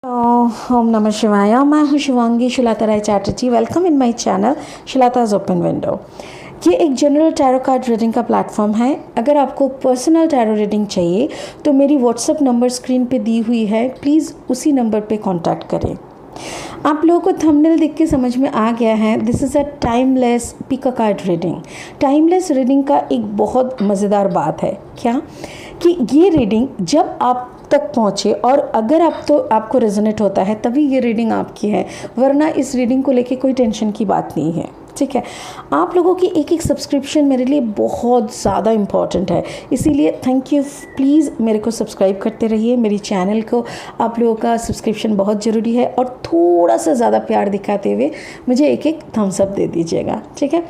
ओम नमः शिवाय। मैं हूँ Shivangi Shilata Rai Chatterjee. Welcome in my channel Shilata's open window. ये एक जनरल टैरो कार्ड रीडिंग का प्लेटफॉर्म है। अगर आपको पर्सनल टैरो रीडिंग चाहिए तो मेरी व्हाट्सएप नंबर स्क्रीन पे दी हुई है, प्लीज़ उसी नंबर पे कांटेक्ट करें। आप लोगों को थंबनेल देख के समझ में आ गया है, this is a timeless pick card reading. Timeless reading का एक बहुत मज़ेदार बात है क्या कि ये रीडिंग जब आप तक पहुँचे और अगर आपको रेजोनेट होता है तभी ये रीडिंग आपकी है, वरना इस रीडिंग को लेके कोई टेंशन की बात नहीं है। ठीक है, आप लोगों की एक एक सब्सक्रिप्शन मेरे लिए बहुत ज़्यादा इम्पॉर्टेंट है, इसीलिए थैंक यू। प्लीज़ मेरे को सब्सक्राइब करते रहिए, मेरी चैनल को आप लोगों का सब्सक्रिप्शन बहुत ज़रूरी है और थोड़ा सा ज़्यादा प्यार दिखाते हुए मुझे एक एक थम्स अप दे दीजिएगा। ठीक है,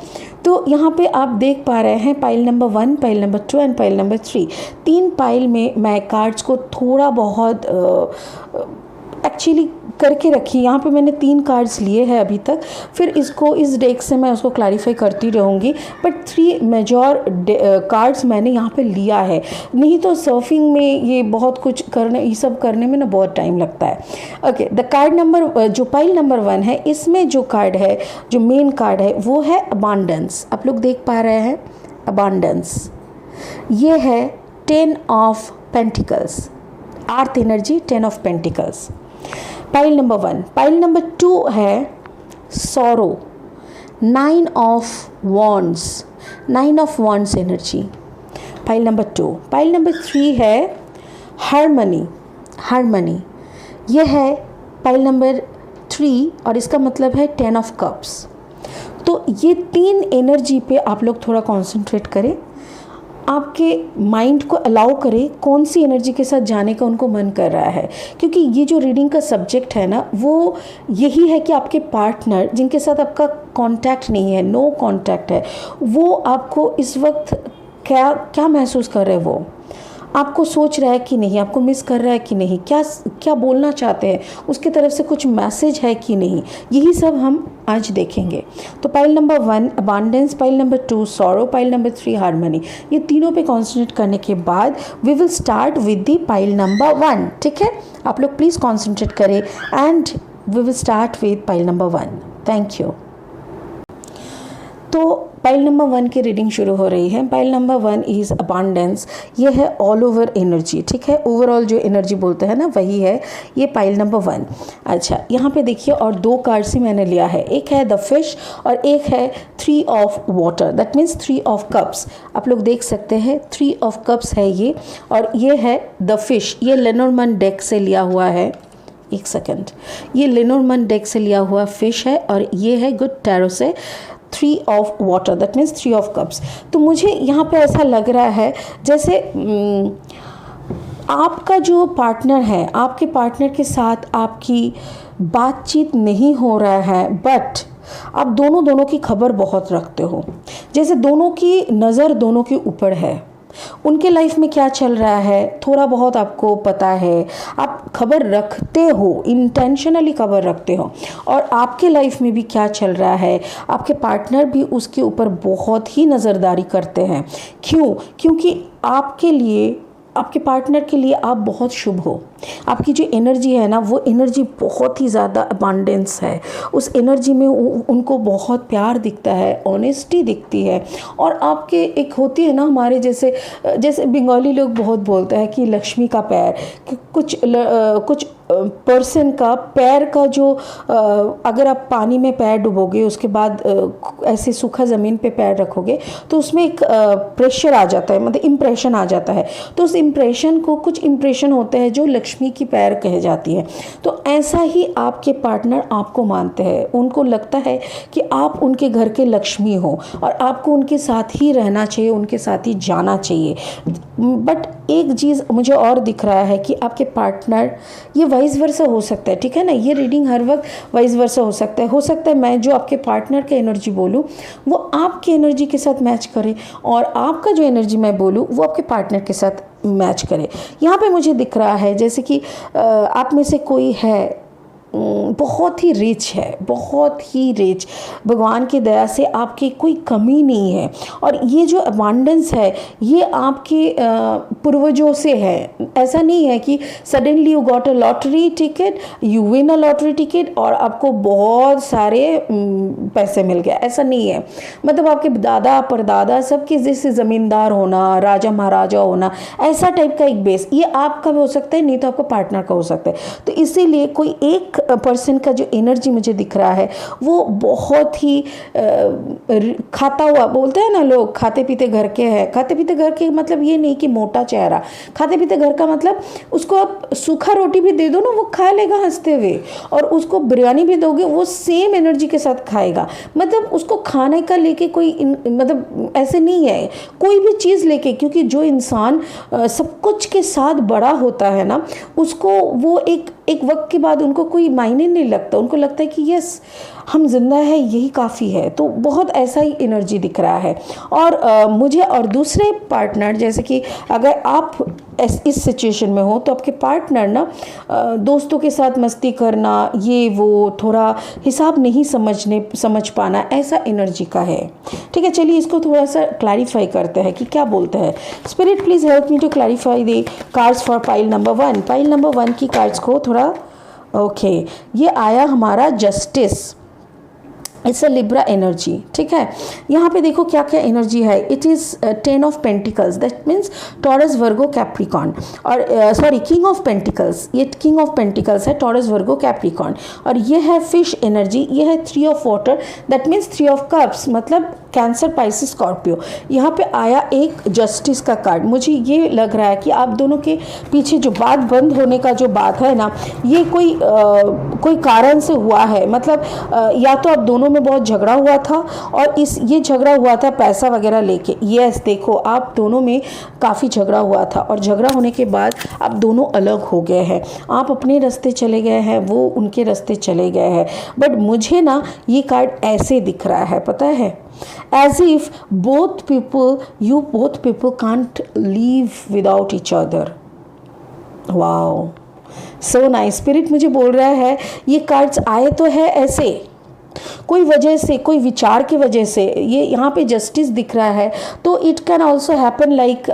तो यहाँ पे आप देख पा रहे हैं pile number 1, pile number 2 and pile number 3। 3 pile में मैं कार्ड्स को थोड़ा बहुत एक्चुअली करके रखी। यहाँ पे मैंने 3 कार्ड्स लिए हैं अभी तक, फिर इसको इस डेक से मैं उसको क्लैरिफाई करती रहूँगी, बट 3 मेजॉर कार्ड्स मैंने यहाँ पे लिया है। नहीं तो सर्फिंग में ये बहुत कुछ करने, ये सब करने में ना बहुत टाइम लगता है। ओके, द कार्ड नंबर जो पाइल नंबर 1 है, इसमें जो कार्ड है, जो मेन कार्ड है वो है अबांडेंस। आप लोग देख पा रहे हैं अबांडेंस। ये है 10 of pentacles, earth energy 10 of pentacles. Pile number 1। Pile number 2 है sorrow, 9 of wands, 9 of wands energy. Pile number 2। Pile number 3 है हार्मनी, हार्मनी। यह है पाइल नंबर 3 और इसका मतलब है 10 ऑफ कप्स। तो ये 3 एनर्जी पे आप लोग थोड़ा कॉन्सेंट्रेट करें, आपके माइंड को अलाउ करें कौन सी एनर्जी के साथ जाने का उनको मन कर रहा है, क्योंकि ये जो रीडिंग का सब्जेक्ट है ना, वो यही है कि आपके पार्टनर जिनके साथ आपका कांटेक्ट नहीं है, नो कांटेक्ट है, वो आपको इस वक्त क्या क्या महसूस कर रहे हैं, वो आपको सोच रहा है कि नहीं, आपको मिस कर रहा है कि नहीं, क्या क्या बोलना चाहते हैं, उसकी तरफ से कुछ मैसेज है कि नहीं, यही सब हम आज देखेंगे। तो pile number 1 abundance, pile number 2 sorrow, pile number 3 harmony. ये तीनों पे कॉन्सेंट्रेट करने के बाद we will start with the pile number 1। ठीक है, आप लोग प्लीज़ कॉन्सेंट्रेट करें and we will start with pile number 1। Thank you. तो पाइल नंबर 1 की रीडिंग शुरू हो रही है। Pile number 1 is abundance. ये है ऑल ओवर एनर्जी। ठीक है, ओवरऑल जो एनर्जी बोलते हैं ना, वही है ये पाइल नंबर 1। अच्छा, यहाँ पे देखिए, और 2 कार्ड्स ही मैंने लिया है, एक है द फिश और एक है 3 of water, that means 3 of cups. आप लोग देख सकते हैं 3 ऑफ कप्स है ये, और ये है द फिश। ये लेनोर्मन डेक से लिया हुआ है, एक सेकेंड, ये लेनोर्मन डेक से लिया हुआ फिश है, और ये है गुड टैरो से 3 of water, that means 3 of cups. तो मुझे यहाँ पे ऐसा लग रहा है जैसे आपका जो पार्टनर है, आपके पार्टनर के साथ आपकी बातचीत नहीं हो रहा है, बट आप दोनों की खबर बहुत रखते हो, जैसे दोनों की नज़र दोनों के ऊपर है, उनके लाइफ में क्या चल रहा है थोड़ा बहुत आपको पता है, आप खबर रखते हो, इंटेंशनली खबर रखते हो, और आपके लाइफ में भी क्या चल रहा है, आपके पार्टनर भी उसके ऊपर बहुत ही नज़रदारी करते हैं। क्यों? क्योंकि आपके लिए, आपके पार्टनर के लिए आप बहुत शुभ हो। आपकी जो एनर्जी है ना, वो एनर्जी बहुत ही ज़्यादा अबांडेंस है, उस एनर्जी में उनको बहुत प्यार दिखता है, ऑनेस्टी दिखती है, और आपके एक होती है ना हमारे जैसे बंगाली लोग बहुत बोलते हैं कि लक्ष्मी का पैर, कि कुछ पर्सन का पैर का जो अगर आप पानी में पैर डुबोगे, उसके बाद ऐसे सूखा ज़मीन पे पैर रखोगे तो उसमें एक प्रेशर आ जाता है, मतलब इम्प्रेशन आ जाता है, तो उस इम्प्रेशन को, कुछ इम्प्रेशन होते हैं जो लक्ष्मी की पैर कहे जाती है। तो ऐसा ही आपके पार्टनर आपको मानते हैं, उनको लगता है कि आप उनके घर के लक्ष्मी हो और आपको उनके साथ ही रहना चाहिए, उनके साथ ही जाना चाहिए। बट एक चीज़ मुझे और दिख रहा है कि आपके पार्टनर, ये वाइस वर्सा हो सकता है, ठीक है ना, ये रीडिंग हर वक्त वाइस वर्सा हो सकता है मैं जो आपके पार्टनर के एनर्जी बोलूँ वो आपकी एनर्जी के साथ मैच करे, और आपका जो एनर्जी मैं बोलूँ वो आपके पार्टनर के साथ मैच करे। यहाँ पे मुझे दिख रहा है जैसे कि आप में से कोई है बहुत ही रिच है, बहुत ही रिच। भगवान की दया से आपकी कोई कमी नहीं है। और ये जो अबांडेंस है ये आपके पूर्वजों से है। ऐसा नहीं है कि suddenly you got a lottery ticket, you win a lottery ticket और आपको बहुत सारे पैसे मिल गए, ऐसा नहीं है। मतलब आपके दादा परदादा सबके जैसे ज़मींदार होना, राजा महाराजा होना, ऐसा टाइप का एक बेस ये आपका भी हो सकता है, नहीं तो आपका पार्टनर का हो सकता है। तो इसीलिए कोई एक पर्सन का जो एनर्जी मुझे दिख रहा है वो बहुत ही खाता हुआ, बोलते हैं ना लोग, खाते पीते घर के हैं। खाते पीते घर के मतलब ये नहीं कि मोटा चेहरा, खाते पीते घर का मतलब उसको आप सूखा रोटी भी दे दो ना वो खा लेगा हंसते हुए, और उसको बिरयानी भी दोगे वो सेम एनर्जी के साथ खाएगा। मतलब उसको खाने का लेके कोई मतलब ऐसे नहीं है कोई भी चीज़ लेके, क्योंकि जो इंसान सब कुछ के साथ बड़ा होता है ना उसको वो एक वक्त के बाद उनको कोई मायने नहीं लगता, उनको लगता है कि यस हम जिंदा है यही काफ़ी है। तो बहुत ऐसा ही एनर्जी दिख रहा है। और मुझे और दूसरे पार्टनर, जैसे कि अगर आप इस सिचुएशन में हो तो आपके पार्टनर ना दोस्तों के साथ मस्ती करना, ये वो थोड़ा हिसाब नहीं समझ पाना, ऐसा एनर्जी का है। ठीक है, चलिए इसको थोड़ा सा क्लैरिफाई करते हैं कि क्या बोलते हैं। Spirit please help me to clarify the cards for pile number 1। Pile number 1 की कार्ड्स को थोड़ा ओके ये आया हमारा justice, it's a Libra energy. ठीक है, यहाँ पे देखो क्या क्या एनर्जी है। It is 10 of pentacles, that means Taurus Virgo Capricorn, और सॉरी किंग ऑफ पेंटिकल्स, ये किंग ऑफ पेंटिकल्स है, टॉरस वर्गो कैप्रिकॉन। और ये है फिश एनर्जी, ये है 3 of water, that means 3 of cups, मतलब कैंसर पाइसिस स्कॉर्पियो। यहाँ पे आया एक जस्टिस का कार्ड। मुझे ये लग रहा है कि आप दोनों के पीछे जो बात बंद होने का जो बात है ना, ये कोई कारण से हुआ है। मतलब या तो आप दोनों में बहुत झगड़ा हुआ था, और ये झगड़ा हुआ था पैसा वगैरह लेके। यस, देखो आप दोनों में काफ़ी झगड़ा हुआ था, और झगड़ा होने के बाद आप दोनों अलग हो गए हैं। आप अपने रास्ते चले गए हैं, वो उनके रास्ते चले गए हैं। बट मुझे ना ये कार्ड ऐसे दिख रहा है, पता है, as if both people can't live without each other. wow, so nice। Spirit मुझे बोल रहा है ये कार्ड्स आए तो है ऐसे, कोई वजह से, कोई विचार की वजह से ये यहाँ पे जस्टिस दिख रहा है। तो it can also happen like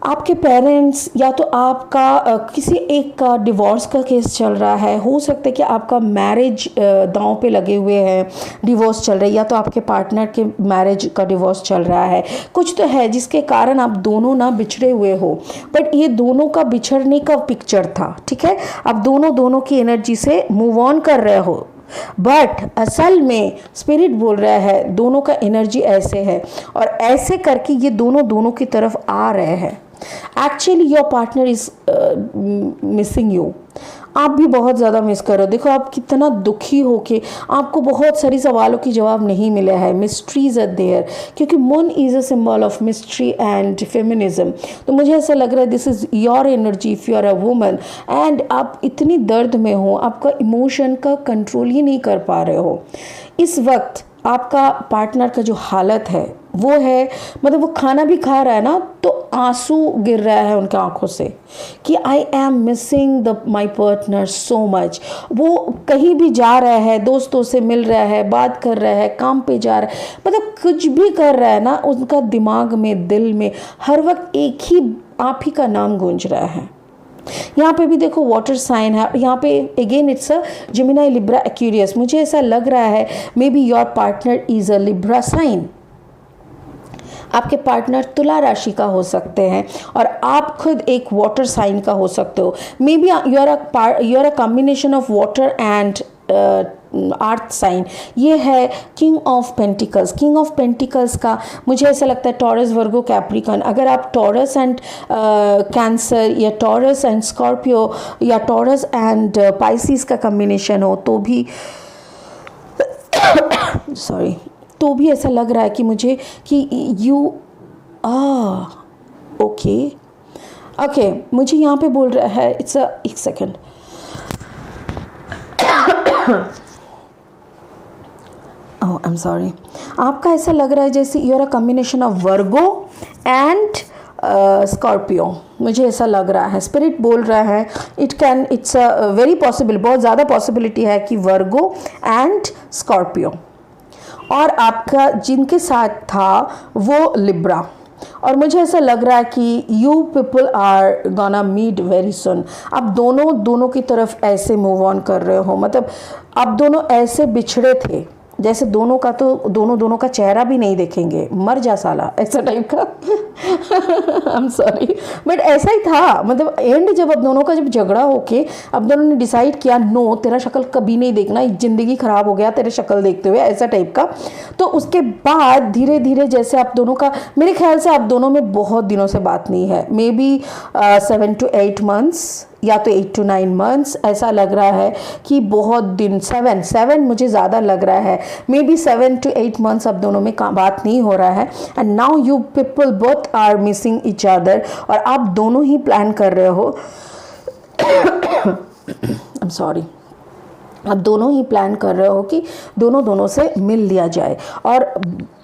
आपके पेरेंट्स, या तो आपका किसी एक का डिवोर्स का केस चल रहा है, हो सकता है कि आपका मैरिज दांव पे लगे हुए हैं, डिवोर्स चल रहा है, या तो आपके पार्टनर के मैरिज का डिवोर्स चल रहा है। कुछ तो है जिसके कारण आप दोनों ना बिछड़े हुए हो, बट ये दोनों का बिछड़ने का पिक्चर था। ठीक है, आप दोनों की एनर्जी से मूव ऑन कर रहे हो, बट असल में स्पिरिट बोल रहा है दोनों का एनर्जी ऐसे है, और ऐसे करके ये दोनों की तरफ आ रहे हैं। Actually your partner is missing you, आप भी बहुत ज़्यादा मिस कर रहे हो। देखो आप कितना दुखी हो के, आपको बहुत सारी सवालों की जवाब नहीं मिला है, मिस्ट्रीज आर देयर, क्योंकि moon is a symbol of mystery and feminism. तो मुझे ऐसा लग रहा है this is your energy if you are a woman, and आप इतनी दर्द में हो, आपका इमोशन का कंट्रोल ही नहीं कर पा रहे हो। इस वक्त आपका पार्टनर का जो हालत है वो है, मतलब वो खाना भी खा रहा है ना तो आंसू गिर रहा है उनके आंखों से कि I am missing my partner so much. वो कहीं भी जा रहा है, दोस्तों से मिल रहा है, बात कर रहा है, काम पे जा रहा है, मतलब कुछ भी कर रहा है ना, उनका दिमाग में, दिल में हर वक्त एक ही आप ही का नाम गूंज रहा है। यहाँ पे भी देखो वाटर साइन है, यहाँ पे again it's a Gemini Libra Aquarius. मुझे ऐसा लग रहा है may be your partner is a Libra sign. आपके पार्टनर तुला राशि का हो सकते हैं, और आप खुद एक वाटर साइन का हो सकते हो। May be you are a combination of water and earth sign. ये है king of pentacles. King of pentacles का मुझे ऐसा लगता है टॉरस वर्गो कैप्रिकॉन। अगर आप टॉरस एंड कैंसर, या टॉरस एंड स्कॉर्पियो, या टॉरस एंड पाइसिस का कॉम्बिनेशन हो तो भी सॉरी, तो भी ऐसा लग रहा है कि मुझे कि यू ओके मुझे यहाँ पे बोल रहा है इट्स अ, एक second, oh I am sorry, आपका ऐसा लग रहा है जैसे you are a combination of Virgo and Scorpio, मुझे ऐसा लग रहा है, स्पिरिट बोल रहा है इट्स अ वेरी पॉसिबल, बहुत ज़्यादा पॉसिबिलिटी है कि वर्गो एंड स्कॉर्पियो, और आपका जिनके साथ था वो लिब्रा। और मुझे ऐसा लग रहा है कि you people are gonna meet very soon. आप दोनों की तरफ ऐसे मूव ऑन कर रहे हो, मतलब आप दोनों ऐसे बिछड़े थे जैसे दोनों का चेहरा भी नहीं देखेंगे, मर जा साला, ऐसा टाइप का। आई एम सॉरी बट ऐसा ही था, मतलब एंड जब अब दोनों का जब झगड़ा होके अब दोनों ने डिसाइड किया नो तेरा शक्ल कभी नहीं देखना, ज़िंदगी ख़राब हो गया तेरे शक्ल देखते हुए, ऐसा टाइप का। तो उसके बाद धीरे धीरे जैसे आप दोनों का, मेरे ख्याल से आप दोनों में बहुत दिनों से बात नहीं है, मे बी 7 to 8 months या तो 8 to 9 months, ऐसा लग रहा है कि बहुत दिन, 7 मुझे ज़्यादा लग रहा है, मे बी 7 to 8 months अब दोनों में बात नहीं हो रहा है। And now you people both are missing each other, और आप दोनों ही प्लान कर रहे हो आई एम सॉरी, आप दोनों ही प्लान कर रहे हो कि दोनों से मिल लिया जाए। और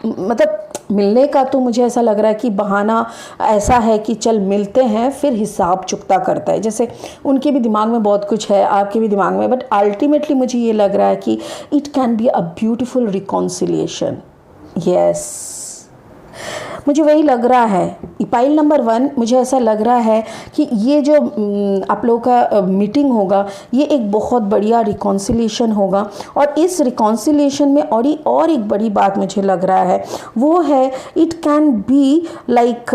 मतलब मिलने का तो मुझे ऐसा लग रहा है कि बहाना ऐसा है कि चल मिलते हैं फिर हिसाब चुकता करता है, जैसे उनके भी दिमाग में बहुत कुछ है, आपके भी दिमाग में, बट अल्टीमेटली मुझे ये लग रहा है कि it can be a beautiful reconciliation. Yes, मुझे वही लग रहा है। पाइल नंबर 1 मुझे ऐसा लग रहा है कि ये जो आप लोगों का मीटिंग होगा ये एक बहुत बढ़िया रिकॉन्सिलिएशन होगा, और इस रिकॉन्सिलिएशन में और एक बड़ी बात मुझे लग रहा है वो है इट कैन बी लाइक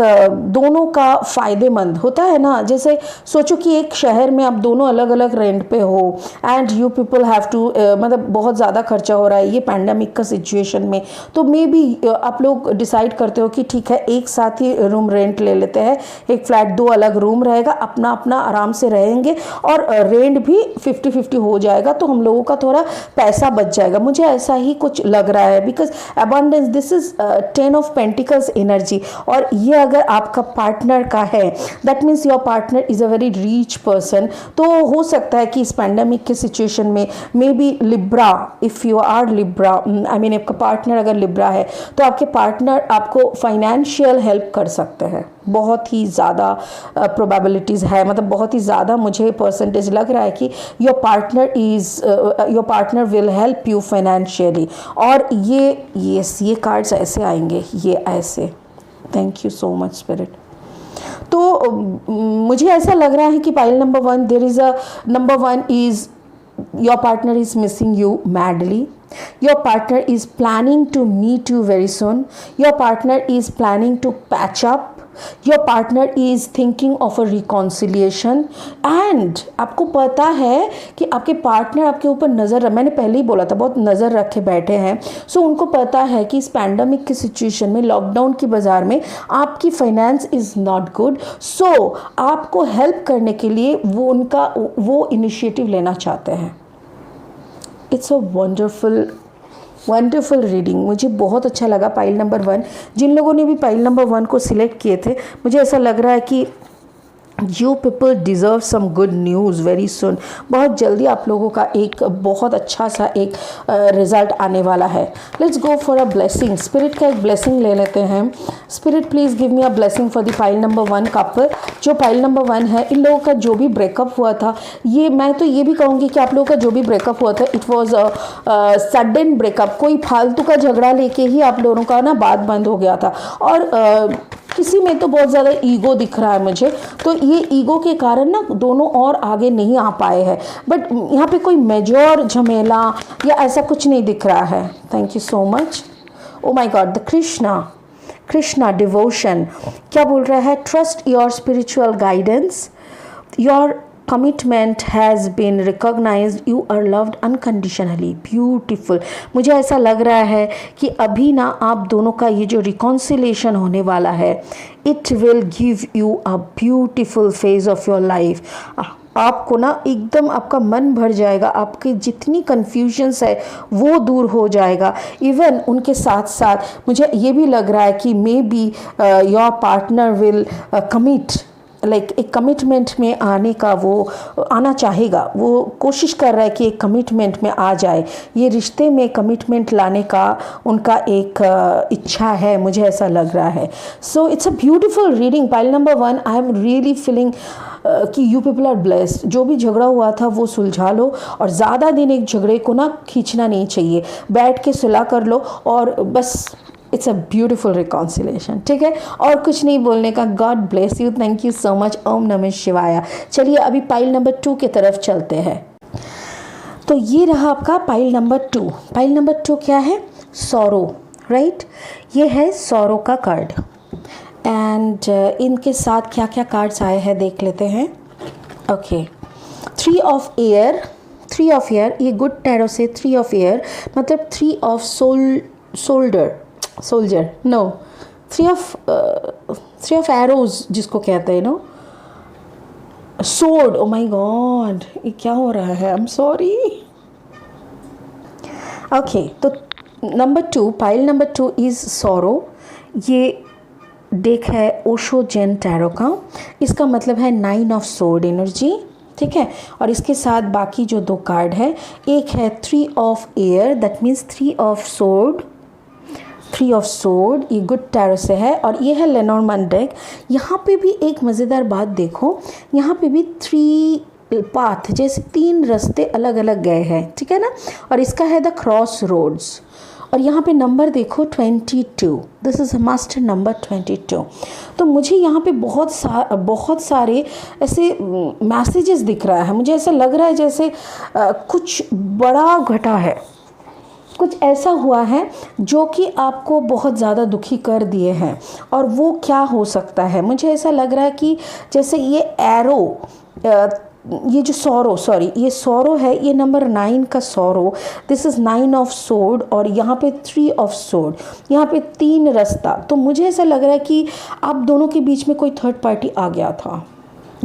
दोनों का फ़ायदेमंद होता है ना। जैसे सोचो कि एक शहर में आप दोनों अलग अलग रेंट पे हो and you people have to, मतलब बहुत ज़्यादा खर्चा हो रहा है ये पैंडेमिक का सिचुएशन में, तो मे बी आप लोग डिसाइड करते हो कि ठीक है एक साथ ही रूम रेंट ले लेते हैं, एक फ्लैट 2 अलग रूम रहेगा, अपना अपना आराम से रहेंगे और रेंट भी 50-50 हो जाएगा, तो हम लोगों का थोड़ा पैसा बच जाएगा। मुझे ऐसा ही कुछ लग रहा है because abundance, this is 10 of pentacles energy, और ये अगर आपका पार्टनर का है that means your partner is a very rich person. तो हो सकता है कि इस पैंडेमिक के सिचुएशन में may be Libra, if you are Libra, I mean आपका पार्टनर अगर लिब्रा है तो आपके पार्टनर आपको फाइनेंशियल हेल्प कर सकते हैं, बहुत ही ज़्यादा प्रोबेबिलिटीज़ है, मतलब बहुत ही ज़्यादा मुझे परसेंटेज लग रहा है कि your partner will help you financially. और ये कार्ड्स ऐसे आएंगे, ये ऐसे, thank you so much spirit. तो मुझे ऐसा लग रहा है कि pile number 1 there is a number 1 is your partner is missing you madly, your partner is planning to meet you very soon, your partner is planning to patch up, your partner is thinking of a reconciliation, and आपको पता है कि आपके partner आपके ऊपर नज़र, मैंने पहले ही बोला था बहुत नज़र रखे बैठे हैं। सो उनको पता है कि इस पैंडमिक की सिचुएशन में, लॉकडाउन की बाज़ार में आपकी फाइनेंस इज़ नॉट गुड, सो आपको हेल्प करने के लिए वो इनिशिएटिव लेना चाहते हैं। इट्स अ वंडरफुल रीडिंग, मुझे बहुत अच्छा लगा पाइल नंबर 1। जिन लोगों ने भी पाइल नंबर 1 को सिलेक्ट किए थे, मुझे ऐसा लग रहा है कि you people deserve some good news very soon. बहुत जल्दी आप लोगों का एक बहुत अच्छा सा एक रिज़ल्ट आने वाला है। Let's go for a blessing, spirit का एक ब्लेसिंग ले लेते हैं। Spirit please give me a blessing for the pile number 1 couple. जो पाइल नंबर 1 है, इन लोगों का जो भी ब्रेकअप हुआ था, ये मैं तो ये भी कहूँगी कि आप लोगों का जो भी ब्रेकअप हुआ था इट वॉज सडन ब्रेकअप, कोई फालतू का झगड़ा लेके ही आप लोगों का ना बात बंद हो गया था, और किसी में तो बहुत ज़्यादा ईगो दिख रहा है मुझे, तो ये ईगो के कारण ना दोनों और आगे नहीं आ पाए हैं, बट यहाँ पे कोई मेजर झमेला या ऐसा कुछ नहीं दिख रहा है। Thank you so much. O my God, the Krishna devotion क्या बोल रहा है? Trust your spiritual guidance, your commitment has been recognized, you are loved unconditionally, beautiful। मुझे ऐसा लग रहा है कि अभी ना आप दोनों का ये जो रिकॉन्सिलेशन होने वाला है, it will give you a beautiful phase of your life। आपको ना एकदम आपका मन भर जाएगा, आपकी जितनी कन्फ्यूजन्स है वो दूर हो जाएगा। इवन उनके साथ साथ मुझे ये भी लग रहा है कि may be your partner will commit like एक कमिटमेंट में आने का वो आना चाहेगा, वो कोशिश कर रहा है कि एक कमिटमेंट में आ जाए, ये रिश्ते में कमिटमेंट लाने का उनका एक इच्छा है, मुझे ऐसा लग रहा है। So it's a beautiful reading. Pile number 1, I am really feeling कि यू पीपल आर ब्लेस्ड। जो भी झगड़ा हुआ था वो सुलझा लो, और ज़्यादा दिन एक झगड़े को ना खींचना नहीं चाहिए, बैठ के सुलह कर लो और बस इट्स अ ब्यूटिफुल रिकॉन्सिलेशन। ठीक है, और कुछ नहीं बोलने का। God bless you, thank you so much. ओम नमः शिवाय। चलिए अभी पाइल नंबर 2 की तरफ चलते हैं। तो ये रहा आपका पाइल नंबर 2। पाइल नंबर 2 क्या है? Sorrow, right. ये है सॉरो का कार्ड, एंड इनके साथ क्या क्या कार्ड्स आए हैं देख लेते हैं। Okay, 3 of air. 3 of air, ये गुड टैरो से 3 ऑफ एयर मतलब 3 of soldier no 3 of arrows जिसको कहते हैं no, sword. Oh my God, ये क्या हो रहा है? I am sorry. ओके, तो number 2, pile number 2 is sorrow. ये डेक है ओशो जेन टैरो का। इसका मतलब है 9 ऑफ सोर्ड एनर्जी, ठीक है। और इसके साथ बाकी जो 2 कार्ड है, एक है 3 of air, that means 3 of sword. 3 of sword ये गुड टैरो से है, और ये है लेनॉर्मन डेक। यहाँ पे भी एक मज़ेदार बात देखो, यहाँ पे भी 3 पाथ, जैसे 3 रास्ते अलग अलग गए हैं, ठीक है ना। और इसका है द क्रॉस रोड्स, और यहाँ पे नंबर देखो 22, दिस इज़ मास्टर नंबर 22। तो मुझे यहाँ पे बहुत सारे ऐसे मैसेजेस दिख रहा है। मुझे ऐसा लग रहा है जैसे कुछ बड़ा घटा है, कुछ ऐसा हुआ है जो कि आपको बहुत ज़्यादा दुखी कर दिए हैं। और वो क्या हो सकता है? मुझे ऐसा लग रहा है कि जैसे ये एरो, ये जो ये सॉरो है, ये नंबर 9 का sorrow, this is 9 of sword, और यहाँ पे 3 ऑफ सोर्ड, यहाँ पे 3 रास्ता। तो मुझे ऐसा लग रहा है कि आप दोनों के बीच में कोई थर्ड पार्टी आ गया था।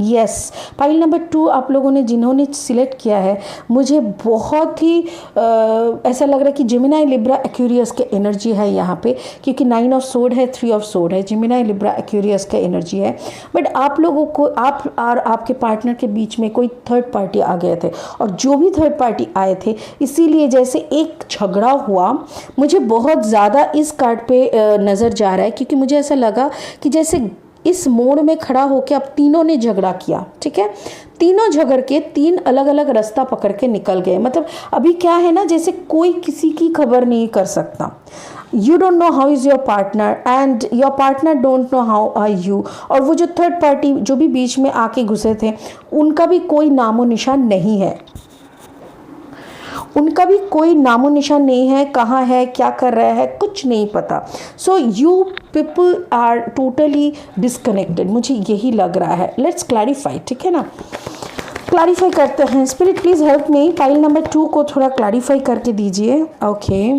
यस, पाइल नंबर 2 आप लोगों ने जिन्होंने सिलेक्ट किया है, मुझे बहुत ही ऐसा लग रहा है कि जेमिनी लिब्रा एक्वेरियस के एनर्जी है यहाँ पे, क्योंकि 9 ऑफ सोर्ड है, 3 ऑफ सोर्ड है, जेमिनी लिब्रा एक्वेरियस का एनर्जी है। बट आप लोगों को, आप और आपके पार्टनर के बीच में कोई थर्ड पार्टी आ गए थे, और जो भी थर्ड पार्टी आए थे, इसीलिए जैसे एक झगड़ा हुआ। मुझे बहुत ज़्यादा इस कार्ड पे नज़र जा रहा है, क्योंकि मुझे ऐसा लगा कि जैसे इस मोड़ में खड़ा होकर अब तीनों ने झगड़ा किया, ठीक है। तीनों झगड़ के 3 अलग अलग रास्ता पकड़ के निकल गए। मतलब अभी क्या है ना, जैसे कोई किसी की खबर नहीं कर सकता। You don't know how is your partner, and your partner don't know how are you. और वो जो थर्ड पार्टी जो भी बीच में आके घुसे थे, उनका भी कोई नामो निशान नहीं है, उनका भी कोई नामो निशान नहीं है। कहाँ है, क्या कर रहा है, कुछ नहीं पता। So you people are totally disconnected, मुझे यही लग रहा है। लेट्स क्लैरिफाई, ठीक है ना, क्लैरिफाई करते हैं। Spirit please help me, pile number 2 को थोड़ा क्लैरिफाई करके दीजिए। Okay,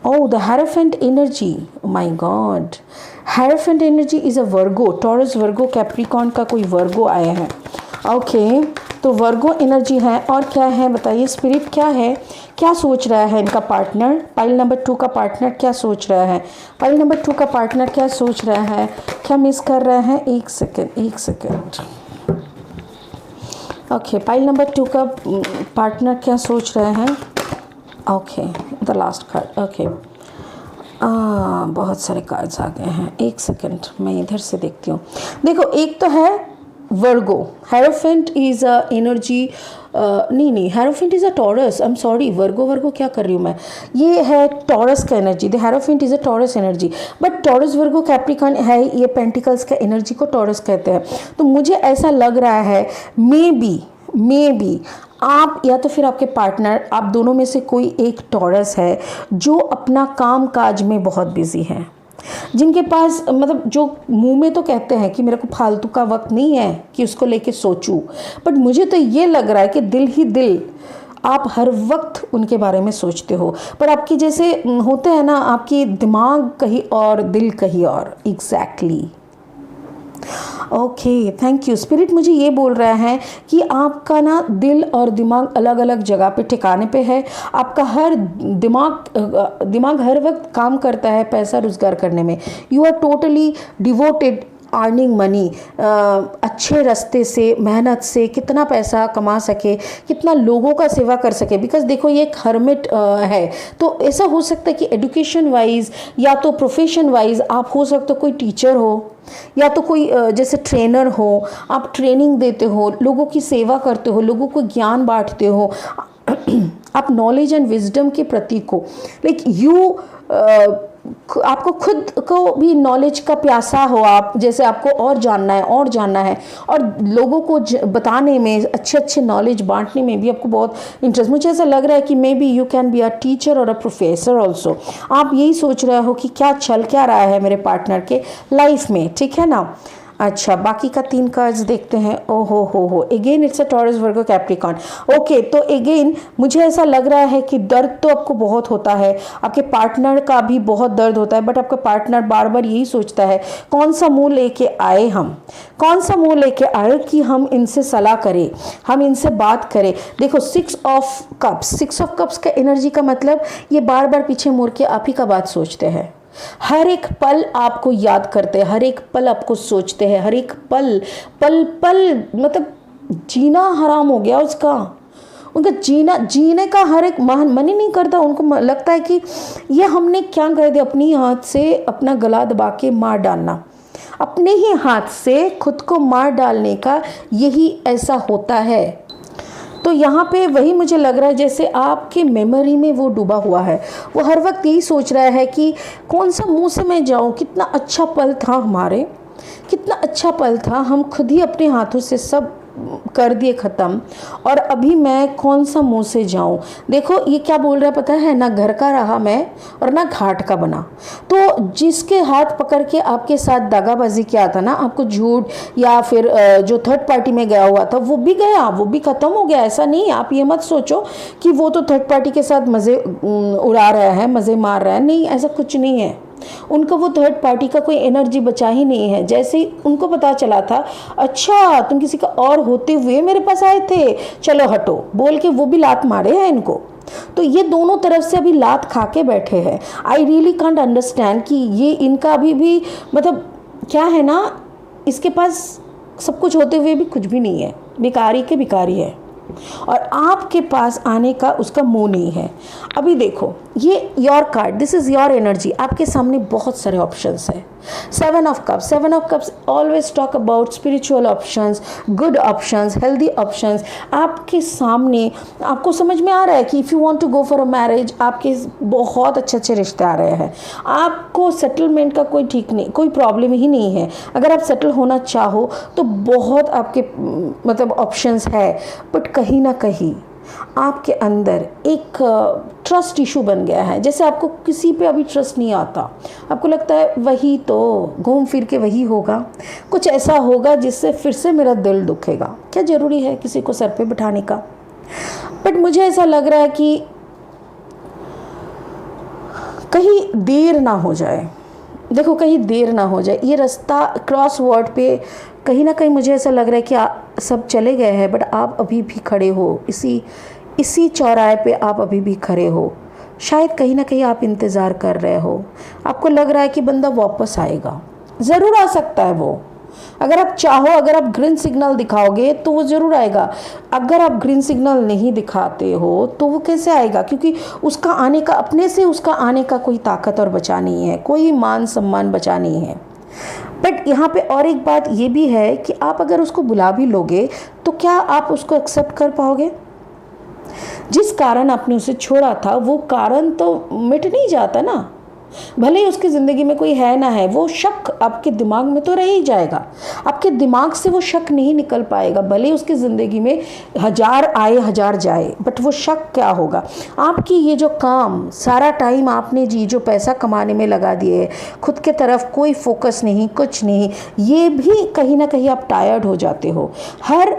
oh the hierophant energy, my God, hierophant energy is a Virgo, taurus Virgo Capricorn का कोई वर्गो आए हैं। ओके, तो वर्गो एनर्जी है। और क्या है बताइए स्पिरिट, क्या है, क्या सोच रहा है इनका पार्टनर? पाइल नंबर 2 का पार्टनर क्या सोच रहा है? पाइल नंबर 2 का पार्टनर क्या सोच रहा है, क्या मिस कर रहा है? एक सेकेंड। ओके, पाइल नंबर 2 का पार्टनर क्या सोच रहे हैं? Okay, the last card. Okay, बहुत सारे कार्ड्स आ गए हैं। एक सेकेंड, मैं इधर से देखती हूँ। देखो, एक तो है Virgo, hierophant is a energy, नहीं, hierophant is a Taurus, I am sorry, Virgo क्या कर रही हूँ मैं, ये है टॉरस का energy. The hierophant is a Taurus energy, but Taurus Virgo Capricorn है, ये पेंटिकल्स का एनर्जी को टॉरस कहते हैं। तो मुझे ऐसा लग रहा है मे बी आप या तो फिर आपके पार्टनर, आप दोनों में से कोई एक टॉरस है जो अपना काम काज में बहुत बिजी है, जिनके पास मतलब जो मुंह में तो कहते हैं कि मेरे को फालतू का वक्त नहीं है कि उसको लेके सोचूं, बट मुझे तो ये लग रहा है कि दिल ही दिल आप हर वक्त उनके बारे में सोचते हो, पर आपकी जैसे होते हैं ना, आपकी दिमाग कहीं और दिल कहीं और। Exactly, okay, thank you. Spirit मुझे ये बोल रहा है कि आपका ना दिल और दिमाग अलग अलग जगह पे ठिकाने पे है। आपका हर दिमाग हर वक्त काम करता है पैसा रोजगार करने में। You are totally devoted earning money, अच्छे रास्ते से, मेहनत से कितना पैसा कमा सके, कितना लोगों का सेवा कर सके। बिकॉज देखो ये एक हर्मिट है, तो ऐसा हो सकता है कि एजुकेशन वाइज या तो प्रोफेशन वाइज आप हो सकते हो कोई टीचर हो, या तो कोई जैसे ट्रेनर हो, आप ट्रेनिंग देते हो, लोगों की सेवा करते हो, लोगों को ज्ञान बांटते हो, आप नॉलेज एंड विजडम के प्रतीक हो। लाइक यू आपको खुद को भी नॉलेज का प्यासा हो, आप जैसे आपको और जानना है और जानना है, और लोगों को बताने में, अच्छे अच्छे नॉलेज बांटने में भी आपको बहुत इंटरेस्ट। मुझे ऐसा लग रहा है कि may be you can be a teacher और अ प्रोफेसर ऑल्सो। आप यही सोच रहे हो कि क्या चल क्या रहा है मेरे पार्टनर के लाइफ में, ठीक है ना। अच्छा, बाकी का 3 कार्ड्स देखते हैं। ओ हो again it's a Taurus Virgo Capricorn. Okay, तो अगेन मुझे ऐसा लग रहा है कि दर्द तो आपको बहुत होता है, आपके पार्टनर का भी बहुत दर्द होता है, बट आपका पार्टनर बार बार यही सोचता है कौन सा मुंह लेके आए हम, कौन सा मुंह लेके आए कि हम इनसे सलाह करें, हम इनसे बात करें। देखो 6 ऑफ कप्स का एनर्जी का मतलब ये बार बार पीछे मुड़ के आप ही का बात सोचते हैं, हर एक पल आपको याद करते हैं, हर एक पल आपको सोचते हैं, हर एक पल मतलब जीना हराम हो गया उसका, उनका जीने का हर एक मन ही नहीं करता। उनको लगता है कि ये हमने क्या कर दिया, अपनी हाथ से अपना गला दबा के मार डालना, अपने ही हाथ से खुद को मार डालने का यही ऐसा होता है। तो यहाँ पे वही मुझे लग रहा है जैसे आपके मेमोरी में वो डूबा हुआ है, वो हर वक्त यही सोच रहा है कि कौन सा मुंह से मैं जाऊँ, कितना अच्छा पल था हमारे, कितना अच्छा पल था, हम खुद ही अपने हाथों से सब कर दिए ख़त्म, और अभी मैं कौन सा मुंह से जाऊं। देखो ये क्या बोल रहा है पता है, ना घर का रहा मैं और ना घाट का बना। तो जिसके हाथ पकड़ के आपके साथ दगाबाजी किया था ना, आपको झूठ या फिर जो थर्ड पार्टी में गया हुआ था वो भी गया, वो भी ख़त्म हो गया। ऐसा नहीं, आप ये मत सोचो कि वो तो थर्ड पार्टी के साथ मज़े उड़ा रहा है, मज़े मार रहा है, नहीं, ऐसा कुछ नहीं है। उनको वो थर्ड पार्टी का कोई एनर्जी बचा ही नहीं है। जैसे ही उनको पता चला था अच्छा तुम किसी का और होते हुए मेरे पास आए थे, चलो हटो बोल के वो भी लात मारे हैं इनको। तो ये दोनों तरफ से अभी लात खा के बैठे हैं। आई रियली कांट अंडरस्टैंड कि ये इनका अभी भी मतलब क्या है ना, इसके पास सब कुछ होते हुए भी कुछ भी नहीं है, भिखारी के भिखारी है, और आपके पास आने का उसका मुंह नहीं है। अभी देखो ये your card, this is your energy, आपके सामने बहुत सारे ऑप्शंस है। 7 of cups always talk about spiritual options, good options, healthy options. आपके सामने आपको समझ में आ रहा है कि if you want to go for a marriage, आपके बहुत अच्छे अच्छे रिश्ते आ रहे हैं, आपको सेटलमेंट का कोई ठीक नहीं, कोई प्रॉब्लम ही नहीं है। अगर आप सेटल होना चाहो तो बहुत आपके मतलब ऑप्शंस है, बट कहीं ना कहीं आपके अंदर एक ट्रस्ट इशू बन गया है। जैसे आपको किसी पे अभी ट्रस्ट नहीं आता, आपको लगता है वही तो घूम फिर के वही होगा, कुछ ऐसा होगा जिससे फिर से मेरा दिल दुखेगा। क्या ज़रूरी है किसी को सर पे बिठाने का? बट मुझे ऐसा लग रहा है कि कहीं देर ना हो जाए, देखो कहीं देर ना हो जाए। ये रास्ता क्रॉस वर्ड पे कहीं ना कहीं मुझे ऐसा लग रहा है कि सब चले गए हैं, बट आप अभी भी खड़े हो, इसी चौराहे पे आप अभी भी खड़े हो। शायद कहीं ना कहीं आप इंतज़ार कर रहे हो, आपको लग रहा है कि बंदा वापस आएगा, ज़रूर आ सकता है वो। अगर आप चाहो, अगर आप ग्रीन सिग्नल दिखाओगे तो वो ज़रूर आएगा। अगर आप ग्रीन सिग्नल नहीं दिखाते हो तो वो कैसे आएगा? क्योंकि उसका आने का, अपने से उसका आने का कोई ताकत और बचा नहीं है, कोई मान सम्मान बचा नहीं है। बट यहाँ पे और एक बात ये भी है कि आप अगर उसको बुला भी लोगे तो क्या आप उसको एक्सेप्ट कर पाओगे? जिस कारण आपने उसे छोड़ा था वो कारण तो मिट नहीं जाता ना, भले ही उसकी ज़िंदगी में कोई है ना है, वो शक आपके दिमाग में तो रह ही जाएगा, आपके दिमाग से वो शक नहीं निकल पाएगा। भले ही उसकी ज़िंदगी में 1000 आए 1000 जाए, बट वो शक क्या होगा? आपकी ये जो काम, सारा टाइम आपने जी जो पैसा कमाने में लगा दिए, खुद के तरफ कोई फोकस नहीं, कुछ नहीं, ये भी कहीं ना कहीं आप टायर्ड हो जाते हो। हर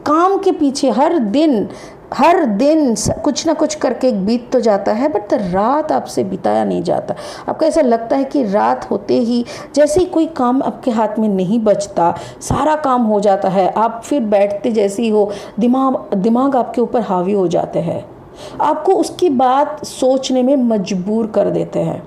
काम के पीछे हर दिन कुछ ना कुछ करके बीत तो जाता है, बट रात आपसे बिताया नहीं जाता। आपको ऐसा लगता है कि रात होते ही जैसे ही कोई काम आपके हाथ में नहीं बचता, सारा काम हो जाता है, आप फिर बैठते जैसे ही हो, दिमाग आपके ऊपर हावी हो जाते हैं, आपको उसकी बात सोचने में मजबूर कर देते हैं।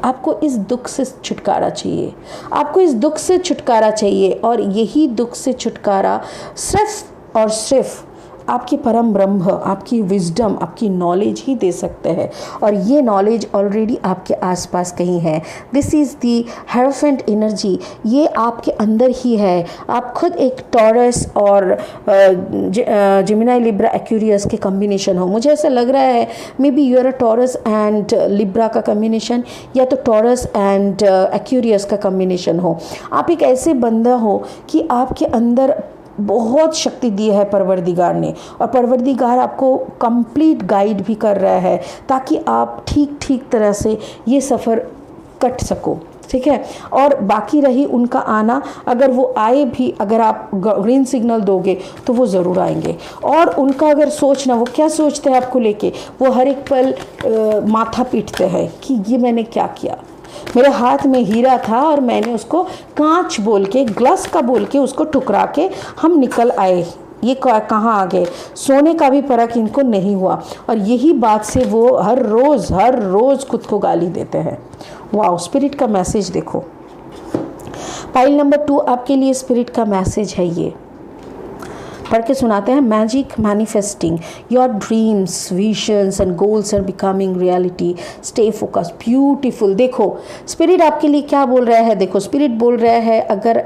आपको इस दुख से छुटकारा चाहिए, आपको इस दुख से छुटकारा चाहिए, और यही दुख से छुटकारा सिर्फ और सिर्फ आपकी परम ब्रह्म, आपकी विजडम, आपकी नॉलेज ही दे सकते हैं। और ये नॉलेज ऑलरेडी आपके आसपास कहीं है। This is the hierophant energy, ये आपके अंदर ही है। आप खुद एक टॉरस और जेमिनी लिब्रा एक्वेरियस के कॉम्बिनेशन हो। मुझे ऐसा लग रहा है may be you are a Taurus and Libra का कॉम्बिनेशन, या तो टॉरस एंड एक्वेरियस का कॉम्बिनेशन हो। आप एक ऐसे बंदा हो कि आपके अंदर बहुत शक्ति दी है परवरदिगार ने, और परवरदिगार आपको कंप्लीट गाइड भी कर रहा है ताकि आप ठीक तरह से ये सफ़र कट सको, ठीक है। और बाकी रही उनका आना, अगर वो आए भी, अगर आप ग्रीन सिग्नल दोगे तो वो ज़रूर आएंगे। और उनका अगर सोचना, वो क्या सोचते हैं आपको लेके, वो हर एक पल माथा पीटते हैं कि ये मैंने क्या किया, मेरे हाथ में हीरा था और मैंने उसको कांच बोल के, ग्लास का बोल के उसको ठुकरा के हम निकल आए, ये कहाँ आ गए। सोने का भी फर्क इनको नहीं हुआ, और यही बात से वो हर रोज़ खुद को गाली देते हैं। वाह, स्पिरिट का मैसेज देखो। पाइल नंबर 2 आपके लिए स्पिरिट का मैसेज है, ये पढ़ के सुनाते हैं। Magic manifesting your dreams, visions and goals are becoming reality, stay focus. Beautiful. देखो स्पिरिट आपके लिए क्या बोल रहा है। देखो स्पिरिट बोल रहा है, अगर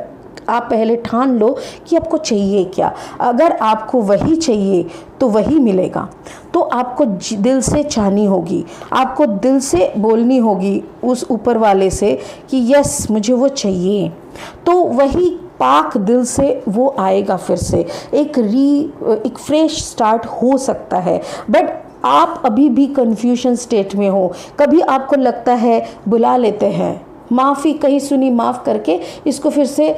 आप पहले ठान लो कि आपको चाहिए क्या, अगर आपको वही चाहिए तो वही मिलेगा। तो आपको दिल से चाहनी होगी, आपको दिल से बोलनी होगी उस ऊपर वाले से कि यस मुझे वो चाहिए, तो वही पाक दिल से वो आएगा। फिर से एक फ्रेश स्टार्ट हो सकता है। बट आप अभी भी कन्फ्यूजन स्टेट में हो। कभी आपको लगता है बुला लेते हैं, माफ़ी कही सुनी माफ़ करके इसको फिर से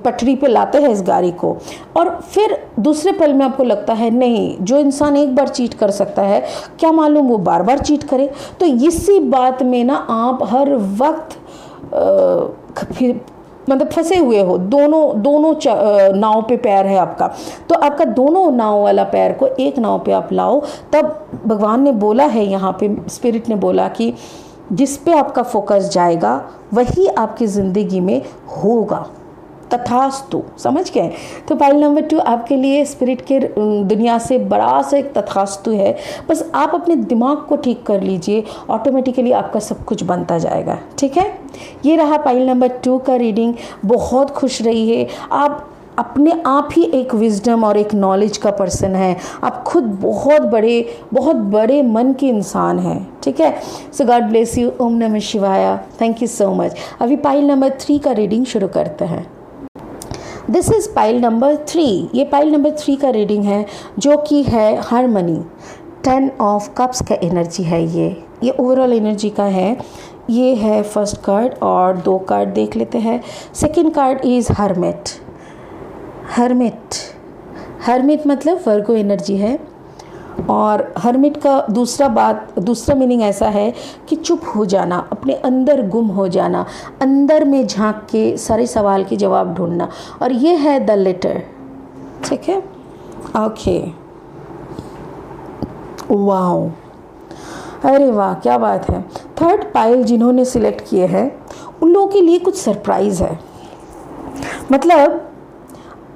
पटरी पे लाते हैं इस गाड़ी को, और फिर दूसरे पल में आपको लगता है नहीं, जो इंसान एक बार चीट कर सकता है क्या मालूम वो बार बार चीट करे। तो इसी बात में ना आप हर वक्त मतलब फंसे हुए हो। दोनों नाव पे पैर है आपका, तो आपका दोनों नाव वाला पैर को एक नाव पे आप लाओ। तब भगवान ने बोला है, यहाँ पे स्पिरिट ने बोला कि जिस पे आपका फोकस जाएगा वही आपकी ज़िंदगी में होगा। तथास्तु, समझ गए। तो पाइल नंबर 2 आपके लिए स्पिरिट के दुनिया से बड़ा सा एक तथास्तु है। बस आप अपने दिमाग को ठीक कर लीजिए, ऑटोमेटिकली आपका सब कुछ बनता जाएगा, ठीक है। ये रहा पाइल नंबर 2 का रीडिंग। बहुत खुश रहिए। आप अपने आप ही एक विजडम और एक नॉलेज का पर्सन है। आप खुद बहुत बड़े मन के इंसान हैं, ठीक है। सो गॉड ब्लेस यू। ओम नमः शिवाय। Thank you so much. अभी पाइल नंबर 3 का रीडिंग शुरू करते हैं। This is pile number 3। ये पाइल नंबर 3 का रीडिंग है, जो कि है हारमनी। 10 ऑफ कप्स का एनर्जी है ये ओवरऑल एनर्जी का है। ये है फर्स्ट कार्ड, और 2 कार्ड देख लेते हैं। सेकंड कार्ड इज़ हर्मिट मतलब वर्गो एनर्जी है। और हर्मिट का दूसरा मीनिंग ऐसा है कि चुप हो जाना, अपने अंदर गुम हो जाना, अंदर में झांक के सारे सवाल के जवाब ढूंढना। और ये है द लेटर, ठीक है। ओके, वाओ, अरे वाह क्या बात है। थर्ड पाइल जिन्होंने सिलेक्ट किए हैं उन लोगों के लिए कुछ सरप्राइज़ है। मतलब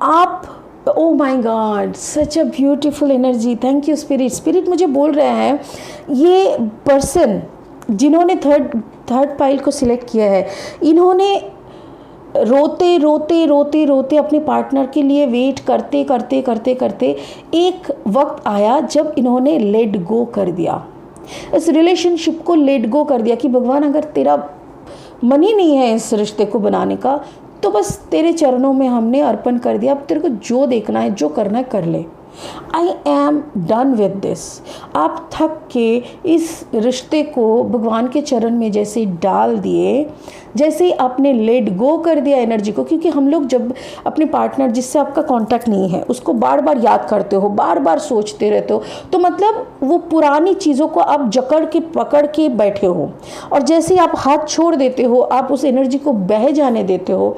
आप, ओ my God, such a beautiful energy. Thank you spirit मुझे बोल रहे हैं ये पर्सन जिन्होंने थर्ड पाइल को सिलेक्ट किया है, इन्होंने रोते अपने पार्टनर के लिए वेट करते एक वक्त आया जब इन्होंने लेट गो कर दिया, इस रिलेशनशिप को लेट गो कर दिया कि भगवान अगर तेरा मन ही नहीं है इस रिश्ते को बनाने का तो बस तेरे चरणों में हमने अर्पण कर दिया। अब तेरे को जो देखना है जो करना है कर ले। I am done with this. आप थक के इस रिश्ते को भगवान के चरण में जैसे ही डाल दिए, जैसे ही आपने लेट गो कर दिया एनर्जी को, क्योंकि हम लोग जब अपने पार्टनर जिससे आपका कांटेक्ट नहीं है उसको बार बार याद करते हो, बार बार सोचते रहते हो, तो मतलब वो पुरानी चीज़ों को आप जकड़ के पकड़ के बैठे हो। और जैसे ही आप हाथ छोड़ देते हो, आप उस एनर्जी को बह जाने देते हो,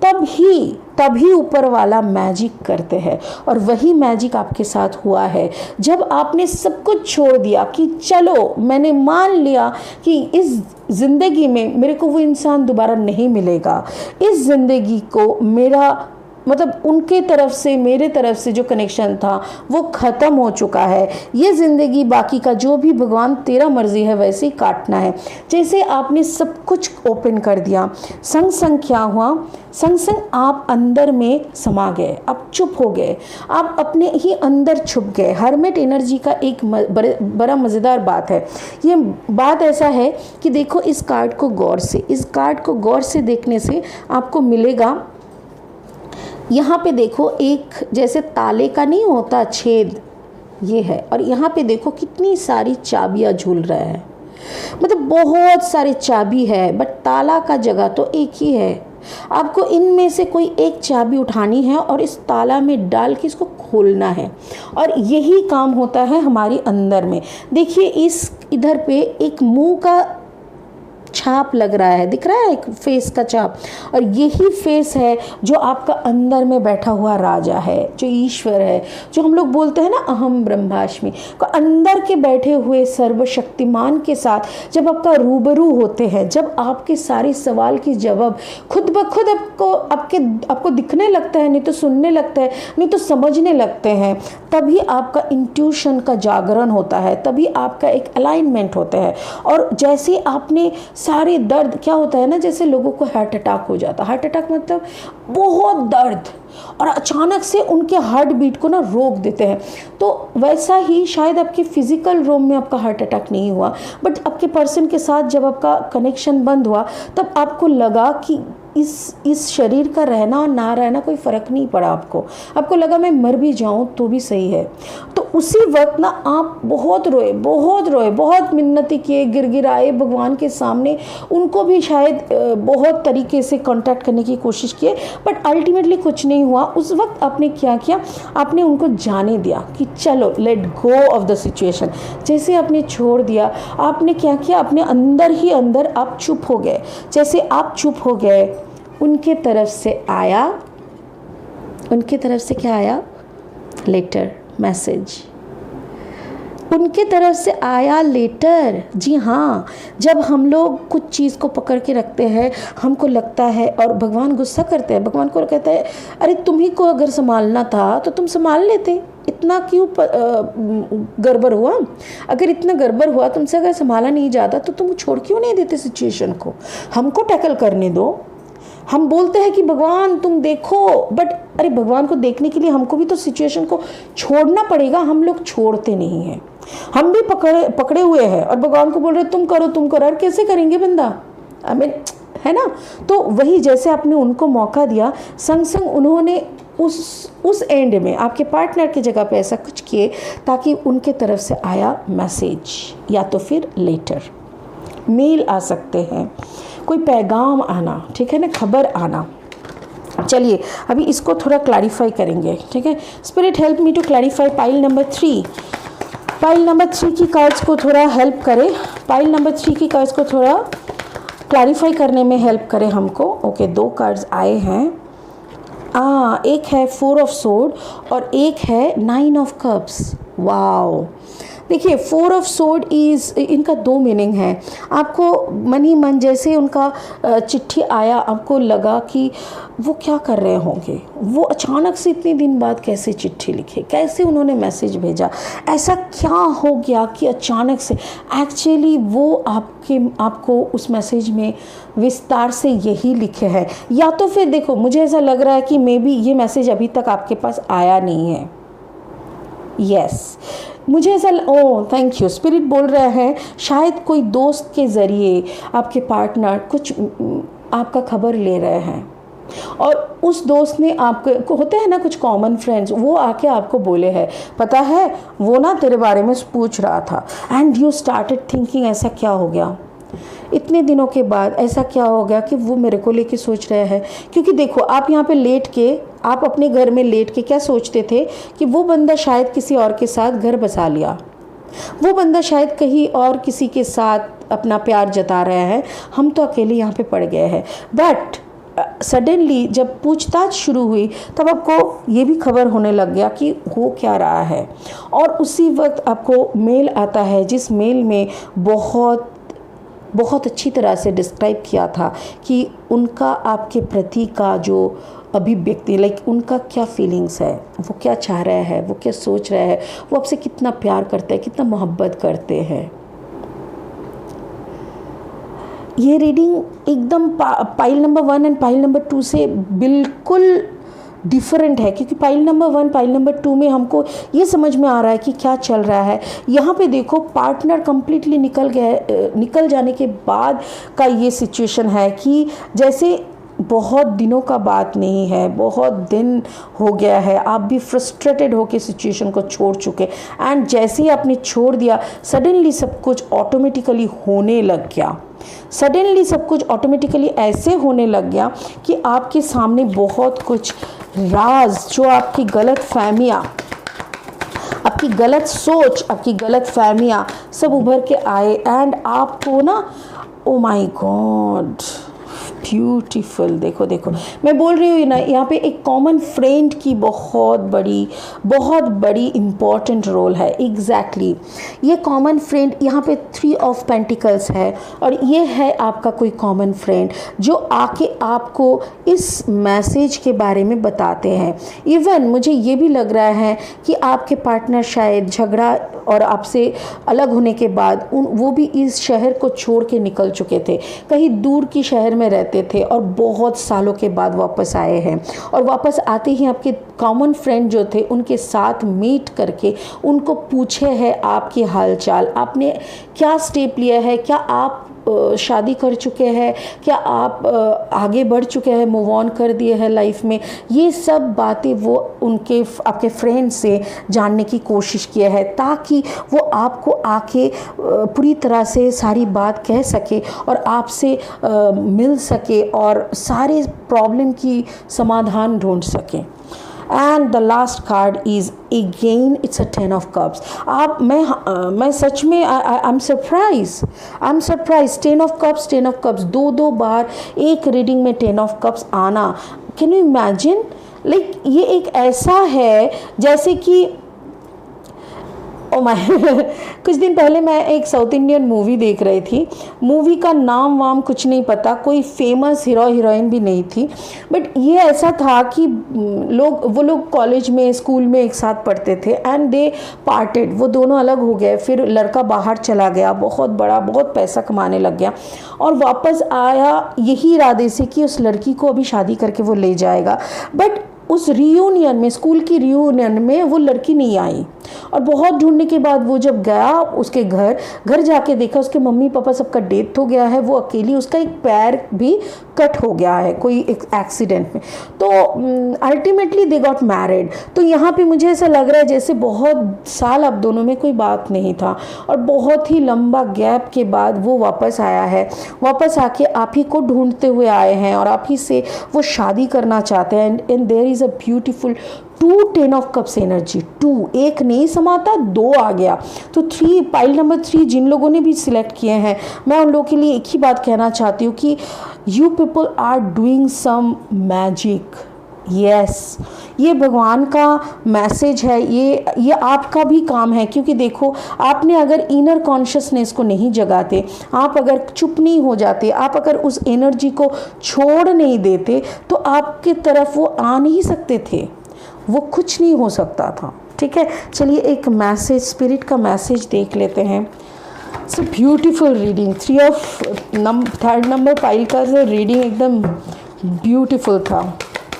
तब ही तभी ऊपर वाला मैजिक करते हैं। और वही मैजिक आपके साथ हुआ है जब आपने सब कुछ छोड़ दिया कि चलो मैंने मान लिया कि इस ज़िंदगी में मेरे को वो इंसान दोबारा नहीं मिलेगा, इस ज़िंदगी को मेरा मतलब उनके तरफ से मेरे तरफ से जो कनेक्शन था वो ख़त्म हो चुका है, ये ज़िंदगी बाकी का जो भी भगवान तेरा मर्ज़ी है वैसे ही काटना है। जैसे आपने सब कुछ ओपन कर दिया, संग संग क्या हुआ, संग संग आप अंदर में समा गए, आप चुप हो गए, आप अपने ही अंदर छुप गए। हर्मिट एनर्जी का एक बड़ा मज़ेदार बात है, ये बात ऐसा है कि देखो इस कार्ड को गौर से, इस कार्ड को गौर से देखने से आपको मिलेगा, यहाँ पे देखो एक जैसे ताले का नहीं होता छेद, ये है, और यहाँ पे देखो कितनी सारी चाबियाँ झूल रहा है, मतलब बहुत सारे चाबी है, बट ताला का जगह तो एक ही है। आपको इनमें से कोई एक चाबी उठानी है और इस ताला में डाल के इसको खोलना है, और यही काम होता है हमारे अंदर में। देखिए इस इधर पे एक मुंह का छाप लग रहा है, दिख रहा है एक फेस का छाप, और यही फेस है जो आपका अंदर में बैठा हुआ राजा है, जो ईश्वर है, जो हम लोग बोलते हैं ना अहम ब्रह्मास्मि को, अंदर के बैठे हुए सर्वशक्तिमान के साथ जब आपका रूबरू होते हैं, जब आपके सारे सवाल की जवाब खुद ब खुद आपको दिखने लगता है, नहीं तो सुनने लगता है, नहीं तो समझने लगते हैं, तभी आपका इंट्यूशन का जागरण होता है, तभी आपका एक अलाइनमेंट होता है। और जैसे आपने सारे दर्द, क्या होता है ना, जैसे लोगों को हार्ट अटैक हो जाता, हार्ट अटैक मतलब बहुत दर्द, और अचानक से उनके हार्ट बीट को ना रोक देते हैं, तो वैसा ही शायद आपके फिजिकल रूम में आपका हार्ट अटैक नहीं हुआ, बट आपके पर्सन के साथ जब आपका कनेक्शन बंद हुआ तब आपको लगा कि इस शरीर का रहना और ना रहना कोई फ़र्क नहीं पड़ा, आपको लगा मैं मर भी जाऊं तो भी सही है। तो उसी वक्त ना आप बहुत रोए, बहुत मिन्नती किए, गिड़गिड़ाए भगवान के सामने, उनको भी शायद बहुत तरीके से कांटेक्ट करने की कोशिश किए, बट अल्टीमेटली कुछ नहीं हुआ। उस वक्त आपने क्या किया, आपने उनको जाने दिया कि चलो let go of the situation. जैसे आपने छोड़ दिया, आपने क्या किया, अपने अंदर ही अंदर आप चुप हो गए। जैसे आप चुप हो गए, उनके तरफ से आया, उनके तरफ से क्या आया, लेटर, मैसेज, उनके तरफ से आया लेटर। जी हाँ, जब हम लोग कुछ चीज़ को पकड़ के रखते हैं, हमको लगता है, और भगवान गुस्सा करते हैं, भगवान को कहता है अरे तुम्ही को अगर संभालना था तो तुम संभाल लेते, इतना क्यों गड़बड़ हुआ, अगर इतना गड़बड़ हुआ तुमसे, अगर संभाला नहीं जाता तो तुम छोड़ क्यों नहीं देते सिचुएशन को, हमको टैकल करने दो। हम बोलते हैं कि भगवान तुम देखो, बट अरे भगवान को देखने के लिए हमको भी तो सिचुएशन को छोड़ना पड़ेगा, हम लोग छोड़ते नहीं हैं, हम भी पकड़े हुए हैं और भगवान को बोल रहे तुम करो, और कैसे करेंगे बंदा, है ना। तो वही जैसे आपने उनको मौका दिया, संग संग उन्होंने उस एंड में आपके पार्टनर की जगह पे ऐसा कुछ किए ताकि उनके तरफ से आया मैसेज, या तो फिर लेटर, मेल आ सकते हैं, कोई पैगाम आना, ठीक है ना, खबर आना। चलिए अभी इसको थोड़ा क्लैरिफाई करेंगे, ठीक है। Spirit help me to clarify pile number 3। Pile number 3 की कार्ड्स को थोड़ा हेल्प करें, पाइल नंबर 3 की कार्ड्स को थोड़ा क्लैरिफाई करने में हेल्प करें हमको। ओके, 2 कार्ड्स आए हैं, एक है 4 ऑफ सोर्ड और एक है 9 ऑफ कप्स। वाओ, देखिए 4 ऑफ सोर्ड इज़, इनका 2 मीनिंग है। आपको मन ही मन जैसे उनका चिट्ठी आया, आपको लगा कि वो क्या कर रहे होंगे, वो अचानक से इतने दिन बाद कैसे चिट्ठी लिखे, कैसे उन्होंने मैसेज भेजा, ऐसा क्या हो गया कि अचानक से। एक्चुअली वो आपको उस मैसेज में विस्तार से यही लिखे हैं, या तो फिर देखो मुझे ऐसा लग रहा है कि मे बी ये मैसेज अभी तक आपके पास आया नहीं है। यस, मुझे ऐसा, ओह थैंक यू, स्पिरिट बोल रहे हैं शायद कोई दोस्त के ज़रिए आपके पार्टनर कुछ आपका खबर ले रहे हैं, और उस दोस्त ने आपको, होते हैं ना कुछ कॉमन फ्रेंड्स, वो आके आपको बोले हैं पता है वो ना तेरे बारे में पूछ रहा था, एंड यू स्टार्टेड थिंकिंग ऐसा क्या हो गया, इतने दिनों के बाद ऐसा क्या हो गया कि वो मेरे को लेके सोच रहे हैं। क्योंकि देखो आप यहाँ पे लेट के, आप अपने घर में लेट के क्या सोचते थे कि वो बंदा शायद किसी और के साथ घर बसा लिया, वो बंदा शायद कहीं और किसी के साथ अपना प्यार जता रहे हैं, हम तो अकेले यहाँ पे पड़ गए हैं। बट सडनली जब पूछताछ शुरू हुई तब आपको ये भी खबर होने लग गया कि हो क्या रहा है। और उसी वक्त आपको मेल आता है जिस मेल में बहुत बहुत अच्छी तरह से डिस्क्राइब किया था कि उनका आपके प्रति का जो अभिव्यक्ति, लाइक उनका क्या फीलिंग्स है, वो क्या चाह रहा है, वो क्या सोच रहा है, वो आपसे कितना प्यार करते हैं, कितना मोहब्बत करते हैं। ये रीडिंग एकदम pile number 1 and pile number 2 से बिल्कुल डिफरेंट है, क्योंकि पाइल नंबर 1 पाइल नंबर 2 में हमको ये समझ में आ रहा है कि क्या चल रहा है। यहाँ पे देखो पार्टनर कम्प्लीटली निकल जाने के बाद का ये सिचुएशन है कि जैसे बहुत दिनों का बात नहीं है, बहुत दिन हो गया है, आप भी फ्रस्ट्रेटेड होकर सिचुएशन को छोड़ चुके, एंड जैसे ही आपने छोड़ दिया सडनली सब कुछ ऑटोमेटिकली होने लग गया। सडनली सब कुछ ऑटोमेटिकली ऐसे होने लग गया कि आपके सामने बहुत कुछ राज, जो आपकी गलत फहमियाँ, आपकी गलत सोच, आपकी गलत फहमियाँ सब उभर के आए, एंड आपको ना, ओ माय गॉड ब्यूटीफुल। देखो देखो मैं बोल रही हूँ ना, यहाँ पे एक कॉमन फ्रेंड की बहुत बड़ी इम्पॉर्टेंट रोल है। एग्जैक्टली ये कॉमन फ्रेंड यहाँ पे 3 ऑफ पेंटिकल्स है, और ये है आपका कोई कॉमन फ्रेंड जो आके आपको इस मैसेज के बारे में बताते हैं। इवन मुझे ये भी लग रहा है कि आपके पार्टनर शायद झगड़ा और आपसे अलग होने के बाद वो भी इस शहर को छोड़ के निकल चुके थे, कहीं दूर की शहर में रहते थे, और बहुत सालों के बाद वापस आए हैं, और वापस आते ही आपके कॉमन फ्रेंड जो थे उनके साथ मीट करके उनको पूछे है आपके हालचाल, आपने क्या स्टेप लिया है, क्या आप शादी कर चुके हैं, क्या आप आगे बढ़ चुके हैं, मूव ऑन कर दिए हैं लाइफ में। ये सब बातें वो उनके आपके फ्रेंड से जानने की कोशिश किया है, ताकि वो आपको आके पूरी तरह से सारी बात कह सके और आपसे मिल सके और सारे प्रॉब्लम की समाधान ढूंढ सके। And the last card is again it's a 10 of cups. आप मैं सच में I am surprise 10 of cups 2 बार एक रीडिंग में 10 ऑफ कप्स आना। कैन यू इमेजिन, लाइक ये एक ऐसा है जैसे कि ओ माय कुछ दिन पहले मैं एक साउथ इंडियन मूवी देख रही थी। मूवी का नाम वाम कुछ नहीं पता, कोई फेमस हीरो हीरोइन भी नहीं थी, बट ये ऐसा था कि वो लोग कॉलेज में स्कूल में एक साथ पढ़ते थे, एंड दे पार्टेड, वो दोनों अलग हो गए। फिर लड़का बाहर चला गया, बहुत पैसा कमाने लग गया, और वापस आया यही इरादे से कि उस लड़की को अभी शादी करके वो ले जाएगा। बट उस रियूनियन में, स्कूल की रियूनियन में वो लड़की नहीं आई, और बहुत ढूंढने के बाद वो जब गया उसके घर जाके देखा उसके मम्मी पापा सबका डेथ हो गया है, वो अकेली, उसका एक पैर भी कट हो गया है कोई एक एक्सीडेंट में। तो अल्टीमेटली दे गॉट मैरिड। तो यहाँ पे मुझे ऐसा लग रहा है जैसे बहुत साल अब दोनों में कोई बात नहीं था, और बहुत ही लंबा गैप के बाद वो वापस आया है, वापस आके आप ही को ढूंढते हुए आए हैं, और आप ही से वो शादी करना चाहते हैं। And there is a beautiful 2 10 of cups energy. 2 एक नहीं समाता, 2 आ गया। तो 3 पाइल नंबर 3 जिन लोगों ने भी सिलेक्ट किए हैं, मैं उन लोगों के लिए एक ही बात कहना चाहती हूँ कि you people are doing some magic. Yes, ये भगवान का मैसेज है, ये आपका भी काम है, क्योंकि देखो आपने अगर इनर कॉन्शियसनेस को नहीं जगाते, आप अगर चुप नहीं हो जाते, आप अगर उस एनर्जी को छोड़ नहीं देते, तो आपके तरफ वो आ नहीं सकते थे, वो कुछ नहीं हो सकता था। ठीक है, चलिए एक मैसेज, स्पिरिट का मैसेज देख लेते हैं। It's a beautiful reading. 3rd number pile का रीडिंग एकदम ब्यूटीफुल था।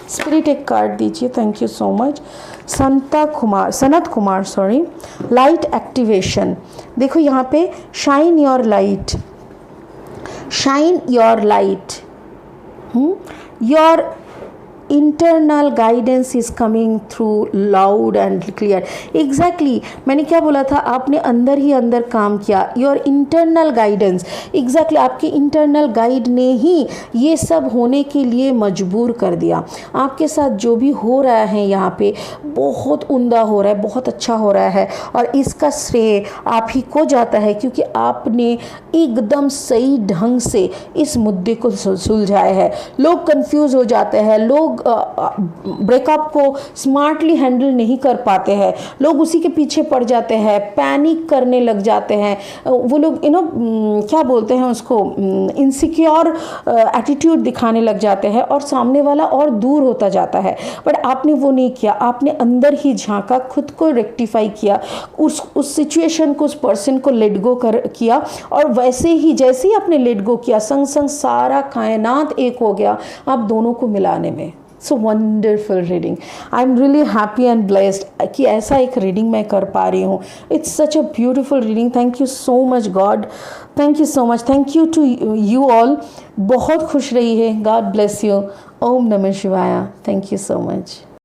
स्पिरिट एक कार्ड दीजिए, thank you so much. Sanat Kumar sorry, light activation. देखो यहाँ पे shine your light, internal guidance is coming through loud and clear. Exactly मैंने क्या बोला था, आपने अंदर ही अंदर काम किया। योर इंटरनल गाइडेंस, एग्जैक्टली आपके इंटरनल गाइड ने ही ये सब होने के लिए मजबूर कर दिया। आपके साथ जो भी हो रहा है यहाँ पे बहुत उम्दा हो रहा है, बहुत अच्छा हो रहा है, और इसका श्रेय आप ही को जाता है, क्योंकि आपने एकदम सही ढंग से इस मुद्दे को सुलझाया है। लोग कंफ्यूज हो जाते हैं, लोग ब्रेकअप को स्मार्टली हैंडल नहीं कर पाते हैं, लोग उसी के पीछे पड़ जाते हैं, पैनिक करने लग जाते हैं, वो लोग क्या बोलते हैं उसको, इनसिक्योर एटीट्यूड दिखाने लग जाते हैं और सामने वाला और दूर होता जाता है। बट आपने वो नहीं किया, आपने अंदर ही झांका, खुद को रेक्टिफाई किया, उस सिचुएशन को, उस पर्सन को लेट गो किया, और वैसे ही जैसे ही आपने लेट गो किया, संग संग सारा कायनात एक हो गया आप दोनों को मिलाने में। So wonderful reading, I am really happy and blessed कि ऐसा एक रीडिंग मैं कर पा रही हूँ। It's such a beautiful reading. Thank you so much God, thank you so much, thank you to you all. बहुत खुश रही है, गॉड ब्लेस यू। ओम नमः शिवाय। Thank you so much.